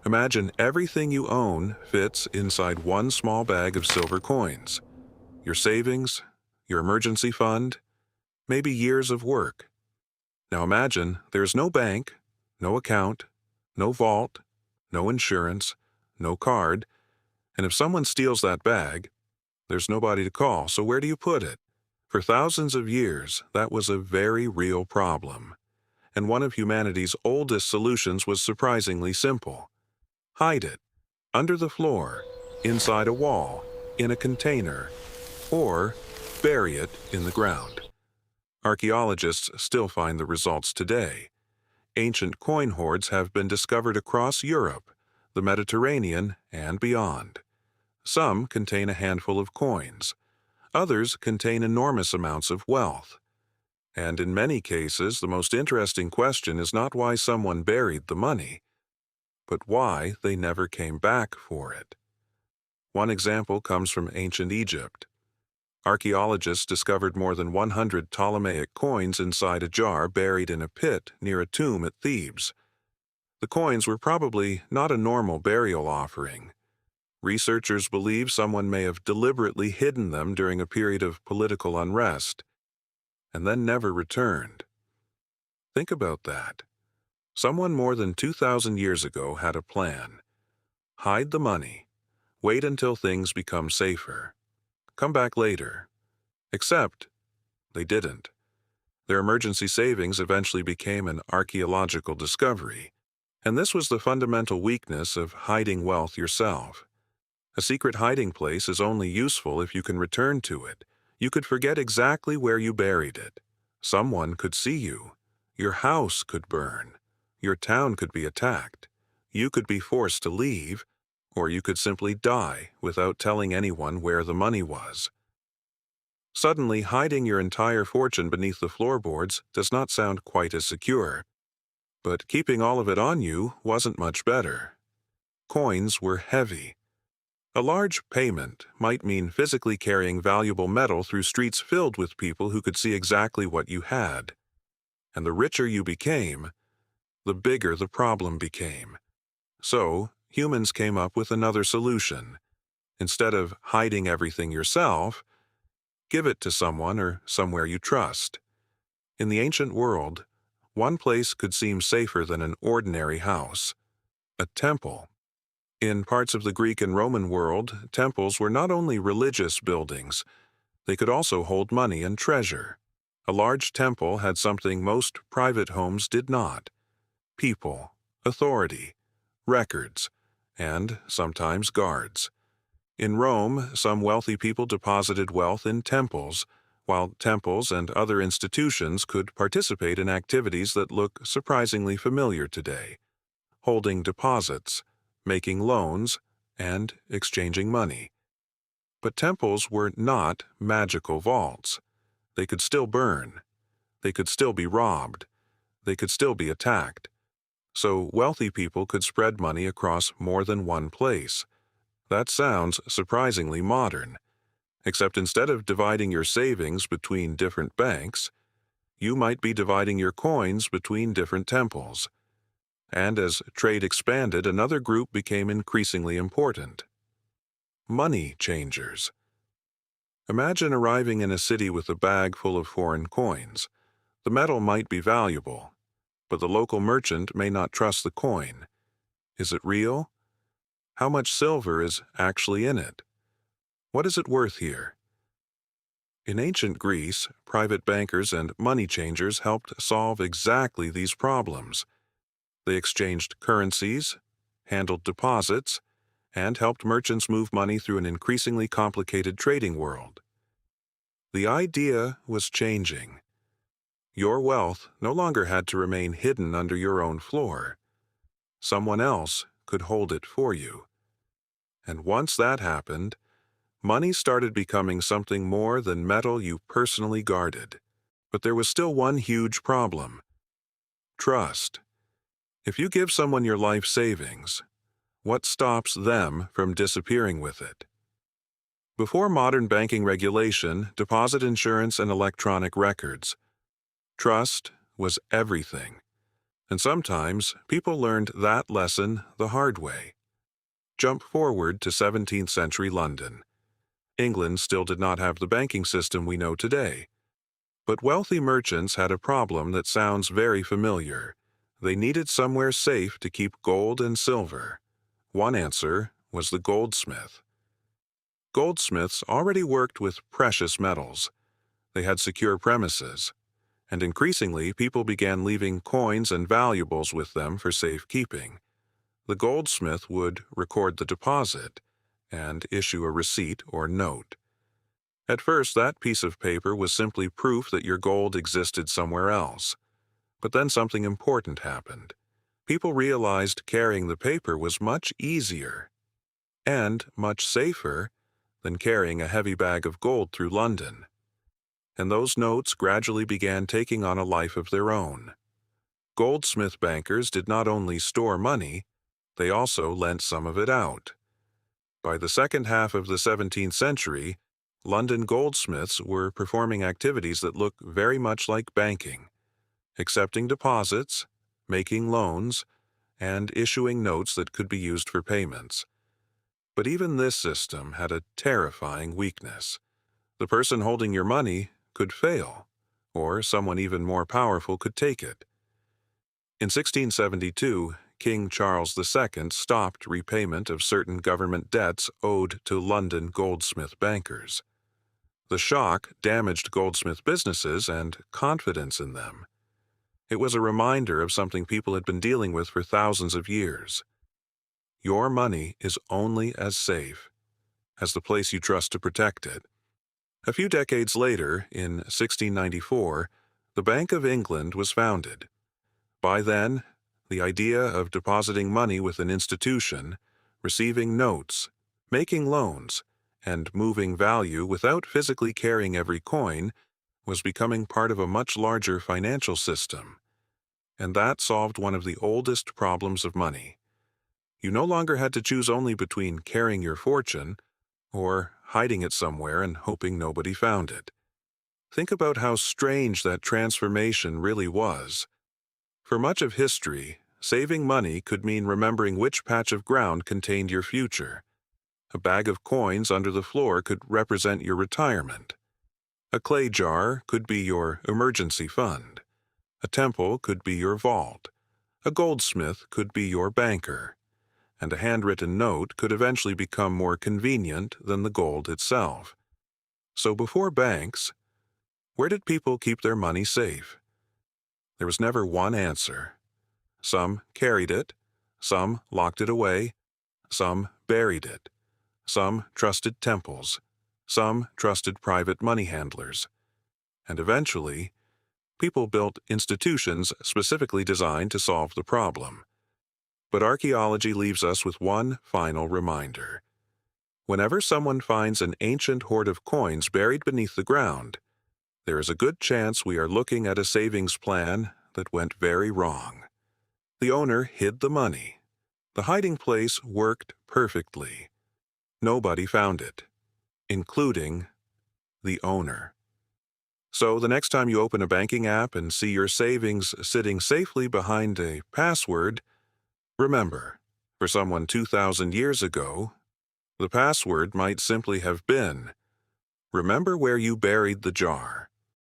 Imagine everything you own fits inside one small bag of silver coins. Your savings, your emergency fund, maybe years of work. Now imagine there's no bank, no account, no vault, no insurance, no card, and if someone steals that bag, there's nobody to call, so where do you put it? For thousands of years, that was a very real problem. And one of humanity's oldest solutions was surprisingly simple. Hide it, under the floor, inside a wall, in a container, or bury it in the ground. Archaeologists still find the results today. Ancient coin hoards have been discovered across Europe, the Mediterranean, and beyond. Some contain a handful of coins. Others contain enormous amounts of wealth. And in many cases, the most interesting question is not why someone buried the money, but why they never came back for it. One example comes from ancient Egypt. Archaeologists discovered more than 100 Ptolemaic coins inside a jar buried in a pit near a tomb at Thebes. The coins were probably not a normal burial offering. Researchers believe someone may have deliberately hidden them during a period of political unrest, and then never returned. Think about that. Someone more than 2,000 years ago had a plan. Hide the money. Wait until things become safer. Come back later. Except they didn't. Their emergency savings eventually became an archaeological discovery, and this was the fundamental weakness of hiding wealth yourself. A secret hiding place is only useful if you can return to it. You could forget exactly where you buried it. Someone could see you. Your house could burn. Your town could be attacked. You could be forced to leave, or you could simply die without telling anyone where the money was. Suddenly, hiding your entire fortune beneath the floorboards does not sound quite as secure. But keeping all of it on you wasn't much better. Coins were heavy. A large payment might mean physically carrying valuable metal through streets filled with people who could see exactly what you had. And the richer you became, the bigger the problem became. So, humans came up with another solution. Instead of hiding everything yourself, give it to someone or somewhere you trust. In the ancient world, one place could seem safer than an ordinary house: a temple. In parts of the Greek and Roman world, temples were not only religious buildings, they could also hold money and treasure. A large temple had something most private homes did not: people, authority, records, and sometimes guards. In Rome, some wealthy people deposited wealth in temples, while temples and other institutions could participate in activities that look surprisingly familiar today: holding deposits, making loans, and exchanging money. But temples were not magical vaults. They could still burn. They could still be robbed. They could still be attacked. So wealthy people could spread money across more than one place. That sounds surprisingly modern. Except instead of dividing your savings between different banks, you might be dividing your coins between different temples. And as trade expanded, another group became increasingly important: money changers. Imagine arriving in a city with a bag full of foreign coins. The metal might be valuable, but the local merchant may not trust the coin. Is it real? How much silver is actually in it? What is it worth here? In ancient Greece, private bankers and money changers helped solve exactly these problems. They exchanged currencies, handled deposits, and helped merchants move money through an increasingly complicated trading world. The idea was changing. Your wealth no longer had to remain hidden under your own floor. Someone else could hold it for you. And once that happened, money started becoming something more than metal you personally guarded. But there was still one huge problem: trust. If you give someone your life savings, what stops them from disappearing with it? Before modern banking regulation, deposit insurance, and electronic records, trust was everything. And sometimes people learned that lesson the hard way. Jump forward to 17th century London. England still did not have the banking system we know today. But wealthy merchants had a problem that sounds very familiar. They needed somewhere safe to keep gold and silver. One answer was the goldsmith. Goldsmiths already worked with precious metals. They had secure premises, and increasingly people began leaving coins and valuables with them for safekeeping. The goldsmith would record the deposit and issue a receipt or note. At first, that piece of paper was simply proof that your gold existed somewhere else. But then something important happened. People realized carrying the paper was much easier and much safer than carrying a heavy bag of gold through London. And those notes gradually began taking on a life of their own. Goldsmith bankers did not only store money, they also lent some of it out. By the second half of the 17th century, London goldsmiths were performing activities that look very much like banking, accepting deposits, making loans, and issuing notes that could be used for payments. But even this system had a terrifying weakness. The person holding your money could fail, or someone even more powerful could take it. In 1672, King Charles II stopped repayment of certain government debts owed to London goldsmith bankers. The shock damaged goldsmith businesses and confidence in them. It was a reminder of something people had been dealing with for thousands of years. Your money is only as safe as the place you trust to protect it. A few decades later, in 1694, the Bank of England was founded. By then, the idea of depositing money with an institution, receiving notes, making loans, and moving value without physically carrying every coin was becoming part of a much larger financial system. And that solved one of the oldest problems of money. You no longer had to choose only between carrying your fortune or hiding it somewhere and hoping nobody found it. Think about how strange that transformation really was. For much of history, saving money could mean remembering which patch of ground contained your future. A bag of coins under the floor could represent your retirement. A clay jar could be your emergency fund. A temple could be your vault. A goldsmith could be your banker. And a handwritten note could eventually become more convenient than the gold itself. So before banks, where did people keep their money safe? There was never one answer. Some carried it, some locked it away, some buried it. Some trusted temples, some trusted private money handlers. And eventually, people built institutions specifically designed to solve the problem. But archaeology leaves us with one final reminder. Whenever someone finds an ancient hoard of coins buried beneath the ground, there is a good chance we are looking at a savings plan that went very wrong. The owner hid the money. The hiding place worked perfectly. Nobody found it, including the owner. So the next time you open a banking app and see your savings sitting safely behind a password, remember, for someone 2,000 years ago, the password might simply have been, "Remember where you buried the jar."